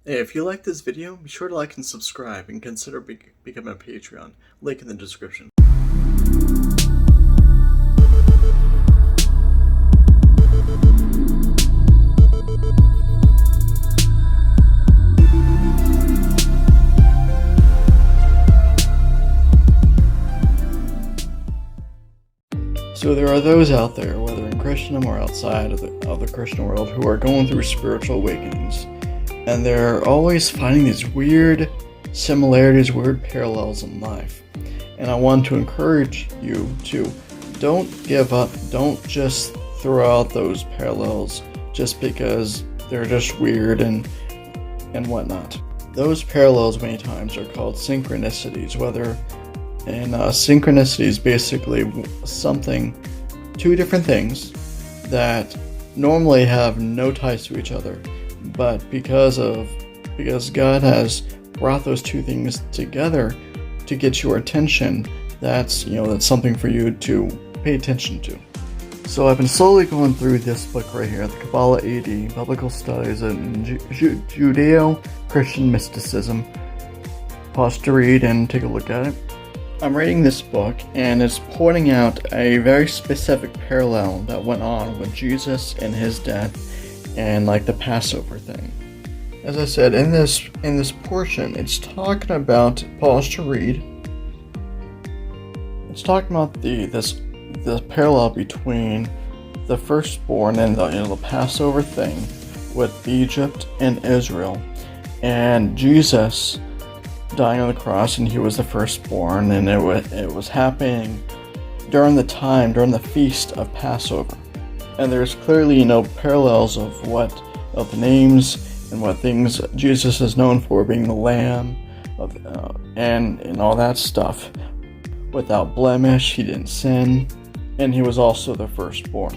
Hey, if you like this video, be sure to like and subscribe, and consider becoming a Patreon. Link in the description. So there are those out there, whether in Christendom or outside of the Christian world, who are going through spiritual awakenings. And they're always finding these weird similarities, weird parallels in life. And I want to encourage you to don't give up, don't just throw out those parallels just because they're just weird and whatnot. Those parallels many times are called synchronicities, synchronicities basically two different things that normally have no ties to each other, but because God has brought those two things together to get your attention, that's something for you to pay attention to. So I've been slowly going through this book right here, the Kabbalah AD, Biblical Studies in Judeo-Christian Mysticism. Pause to read and take a look at it. I'm reading this book, and it's pointing out a very specific parallel that went on with Jesus and his death and like the Passover thing. As I said, in this portion, it's talking about, pause to read, it's talking about the parallel between the firstborn and the Passover thing with Egypt and Israel, and Jesus dying on the cross, and he was the firstborn, and it was happening during the feast of Passover. And there's clearly parallels of the names and what things Jesus is known for, being the Lamb and all that stuff. Without blemish, he didn't sin, and he was also the firstborn.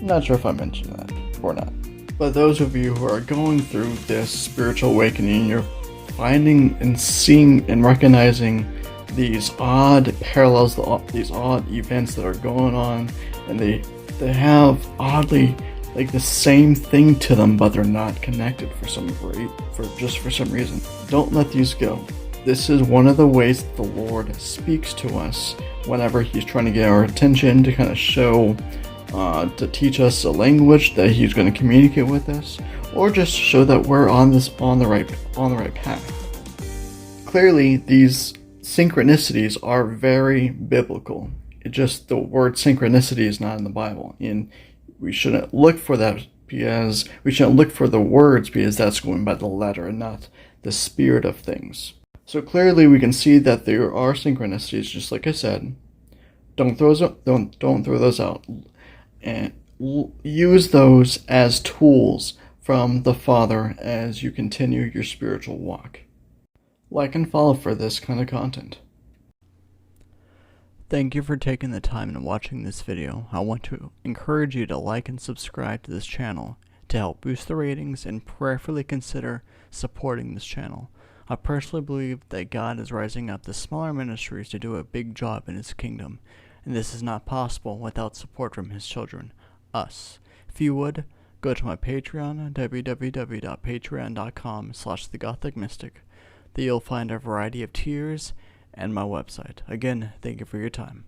I'm not sure if I mentioned that or not. But those of you who are going through this spiritual awakening, you're finding and seeing and recognizing these odd parallels, these odd events that are going on, and they have oddly like the same thing to them, but they're not connected for some reason. Don't let these go. This is one of the ways that the Lord speaks to us whenever he's trying to get our attention, to kind of show, to teach us a language that he's going to communicate with us, or just show that we're on the right path. Clearly, these synchronicities are very biblical. The word synchronicity is not in the Bible, and we shouldn't look for that, because we shouldn't look for the words, because that's going by the letter and not the spirit of things. So clearly, we can see that there are synchronicities, just like I said. Don't throw those out, and use those as tools from the Father as you continue your spiritual walk. Like and follow for this kind of content. Thank you for taking the time and watching this video. I want to encourage you to like and subscribe to this channel to help boost the ratings, and prayerfully consider supporting this channel. I personally believe that God is rising up the smaller ministries to do a big job in his kingdom, and this is not possible without support from his children, us. If you would, go to my Patreon, www.patreon.com/thegothicmystic. There you'll find a variety of tiers and my website. Again, thank you for your time.